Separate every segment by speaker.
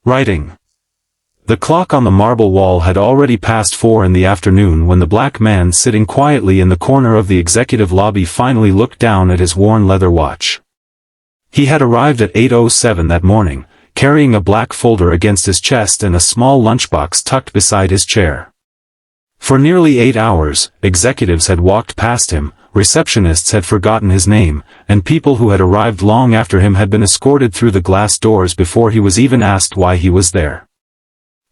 Speaker 1: Writing. The clock on the marble wall had already passed 4 in the afternoon when the black man sitting quietly in the corner of the executive lobby finally looked down at his worn leather watch. He had arrived at 8:07 that morning, carrying a black folder against his chest and a small lunchbox tucked beside his chair. For nearly 8 hours, executives had walked past him, receptionists had forgotten his name, and people who had arrived long after him had been escorted through the glass doors before he was even asked why he was there.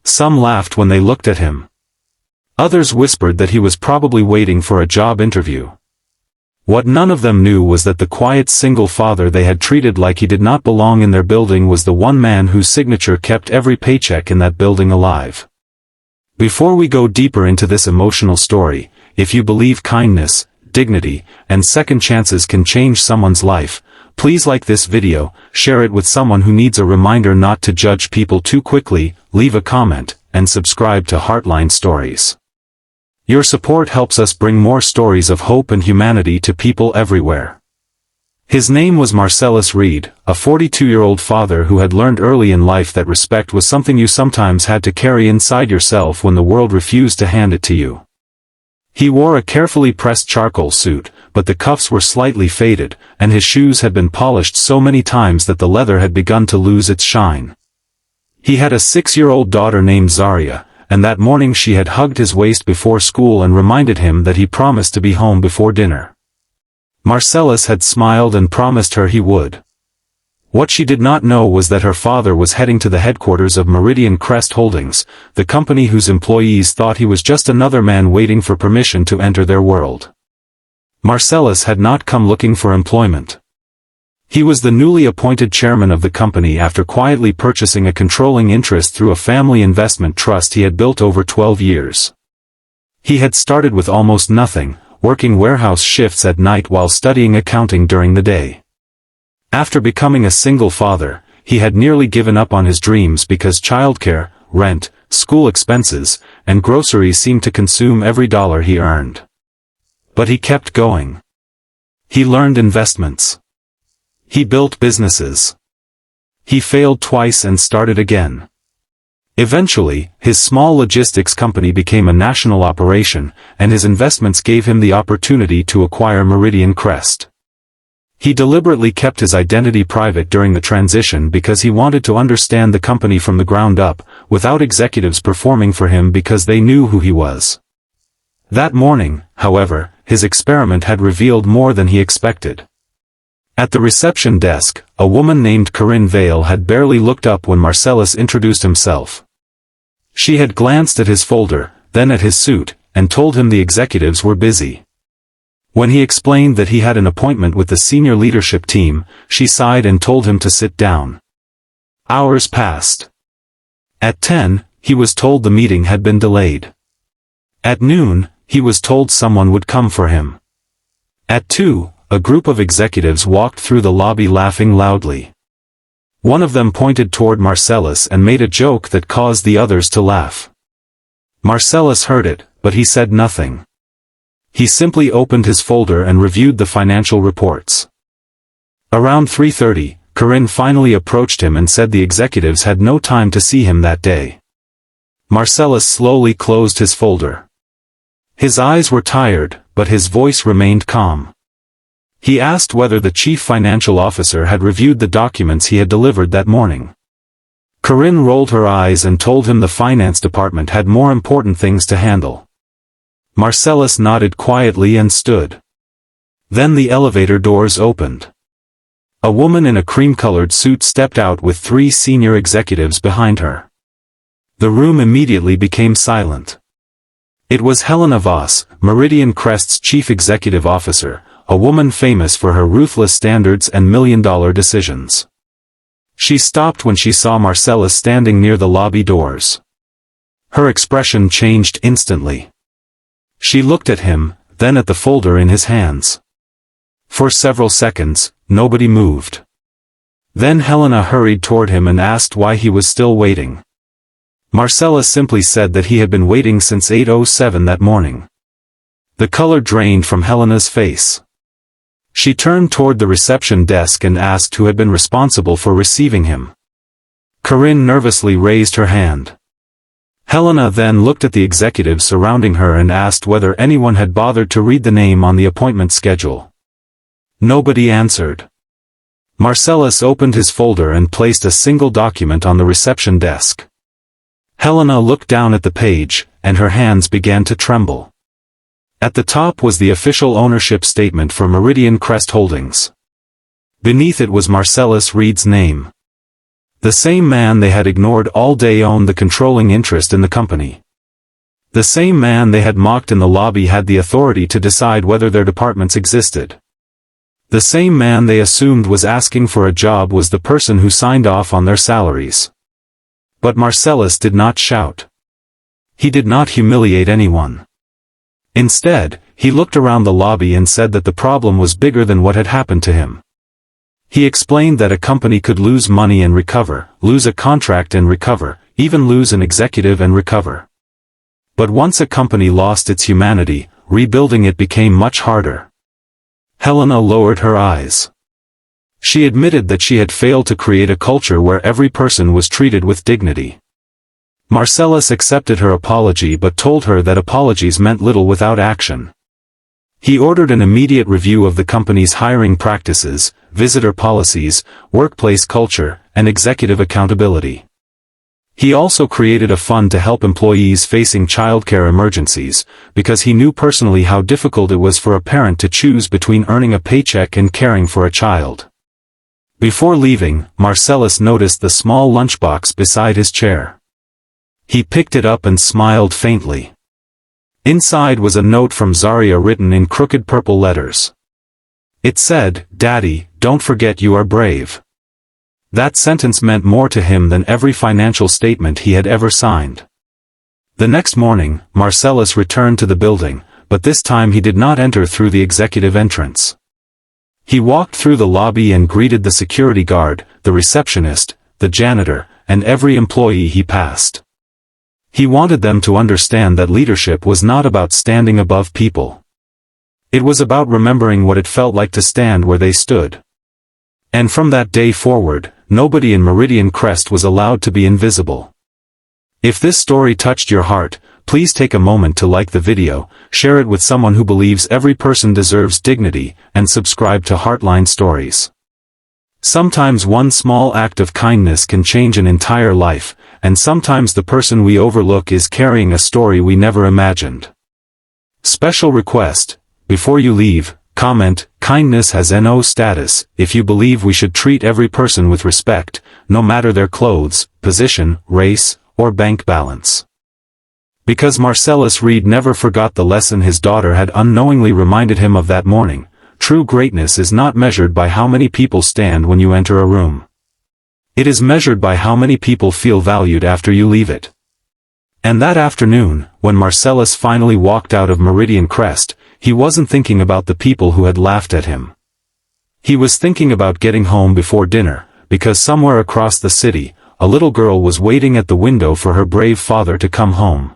Speaker 1: Some laughed when they looked at him. Others whispered that he was probably waiting for a job interview. What none of them knew was that the quiet single father they had treated like he did not belong in their building was the one man whose signature kept every paycheck in that building alive. Before we go deeper into this emotional story, if you believe kindness, dignity, and second chances can change someone's life, please like this video, share it with someone who needs a reminder not to judge people too quickly, leave a comment, and subscribe to Heartline Stories. Your support helps us bring more stories of hope and humanity to people everywhere. His name was Marcellus Reed, a 42-year-old father who had learned early in life that respect was something you sometimes had to carry inside yourself when the world refused to hand it to you. He wore a carefully pressed charcoal suit, but the cuffs were slightly faded, and his shoes had been polished so many times that the leather had begun to lose its shine. He had a 6-year-old daughter named Zaria, and that morning she had hugged his waist before school and reminded him that he promised to be home before dinner. Marcellus had smiled and promised her he would. What she did not know was that her father was heading to the headquarters of Meridian Crest Holdings, the company whose employees thought he was just another man waiting for permission to enter their world. Marcellus had not come looking for employment. He was the newly appointed chairman of the company after quietly purchasing a controlling interest through a family investment trust he had built over 12 years. He had started with almost nothing, working warehouse shifts at night while studying accounting during the day. After becoming a single father, he had nearly given up on his dreams because childcare, rent, school expenses, and groceries seemed to consume every dollar he earned. But he kept going. He learned investments. He built businesses. He failed twice and started again. Eventually, his small logistics company became a national operation, and his investments gave him the opportunity to acquire Meridian Crest. He deliberately kept his identity private during the transition because he wanted to understand the company from the ground up, without executives performing for him because they knew who he was. That morning, however, his experiment had revealed more than he expected. At the reception desk, a woman named Corinne Vale had barely looked up when Marcellus introduced himself. She had glanced at his folder, then at his suit, and told him the executives were busy. When he explained that he had an appointment with the senior leadership team, she sighed and told him to sit down. Hours passed. At 10, he was told the meeting had been delayed. At noon, he was told someone would come for him. At 2, a group of executives walked through the lobby laughing loudly. One of them pointed toward Marcellus and made a joke that caused the others to laugh. Marcellus heard it, but he said nothing. He simply opened his folder and reviewed the financial reports. Around 3:30, Corinne finally approached him and said the executives had no time to see him that day. Marcellus slowly closed his folder. His eyes were tired, but his voice remained calm. He asked whether the chief financial officer had reviewed the documents he had delivered that morning. Corinne rolled her eyes and told him the finance department had more important things to handle. Marcellus nodded quietly and stood. Then the elevator doors opened. A woman in a cream-colored suit stepped out with 3 senior executives behind her. The room immediately became silent. It was Helena Voss, Meridian Crest's chief executive officer, a woman famous for her ruthless standards and million-dollar decisions. She stopped when she saw Marcellus standing near the lobby doors. Her expression changed instantly. She looked at him, then at the folder in his hands. For several seconds, nobody moved. Then Helena hurried toward him and asked why he was still waiting. Marcellus simply said that he had been waiting since 8:07 that morning. The color drained from Helena's face. She turned toward the reception desk and asked who had been responsible for receiving him. Corinne nervously raised her hand. Helena then looked at the executives surrounding her and asked whether anyone had bothered to read the name on the appointment schedule. Nobody answered. Marcellus opened his folder and placed a single document on the reception desk. Helena looked down at the page, and her hands began to tremble. At the top was the official ownership statement for Meridian Crest Holdings. Beneath it was Marcellus Reed's name. The same man they had ignored all day owned the controlling interest in the company. The same man they had mocked in the lobby had the authority to decide whether their departments existed. The same man they assumed was asking for a job was the person who signed off on their salaries. But Marcellus did not shout. He did not humiliate anyone. Instead, he looked around the lobby and said that the problem was bigger than what had happened to him. He explained that a company could lose money and recover, lose a contract and recover, even lose an executive and recover. But once a company lost its humanity, rebuilding it became much harder. Helena lowered her eyes. She admitted that she had failed to create a culture where every person was treated with dignity. Marcellus accepted her apology but told her that apologies meant little without action. He ordered an immediate review of the company's hiring practices, visitor policies, workplace culture, and executive accountability. He also created a fund to help employees facing childcare emergencies, because he knew personally how difficult it was for a parent to choose between earning a paycheck and caring for a child. Before leaving, Marcellus noticed the small lunchbox beside his chair. He picked it up and smiled faintly. Inside was a note from Zaria written in crooked purple letters. It said, "Daddy, don't forget you are brave." That sentence meant more to him than every financial statement he had ever signed. The next morning, Marcellus returned to the building, but this time he did not enter through the executive entrance. He walked through the lobby and greeted the security guard, the receptionist, the janitor, and every employee he passed. He wanted them to understand that leadership was not about standing above people. It was about remembering what it felt like to stand where they stood. And from that day forward, nobody in Meridian Crest was allowed to be invisible. If this story touched your heart, please take a moment to like the video, share it with someone who believes every person deserves dignity, and subscribe to Heartline Stories. Sometimes one small act of kindness can change an entire life, and sometimes the person we overlook is carrying a story we never imagined. Special request: before you leave, comment, "Kindness has no status," if you believe we should treat every person with respect, no matter their clothes, position, race, or bank balance. Because Marcellus Reed never forgot the lesson his daughter had unknowingly reminded him of that morning, true greatness is not measured by how many people stand when you enter a room. It is measured by how many people feel valued after you leave it. And that afternoon, when Marcellus finally walked out of Meridian Crest, he wasn't thinking about the people who had laughed at him. He was thinking about getting home before dinner, because somewhere across the city, a little girl was waiting at the window for her brave father to come home.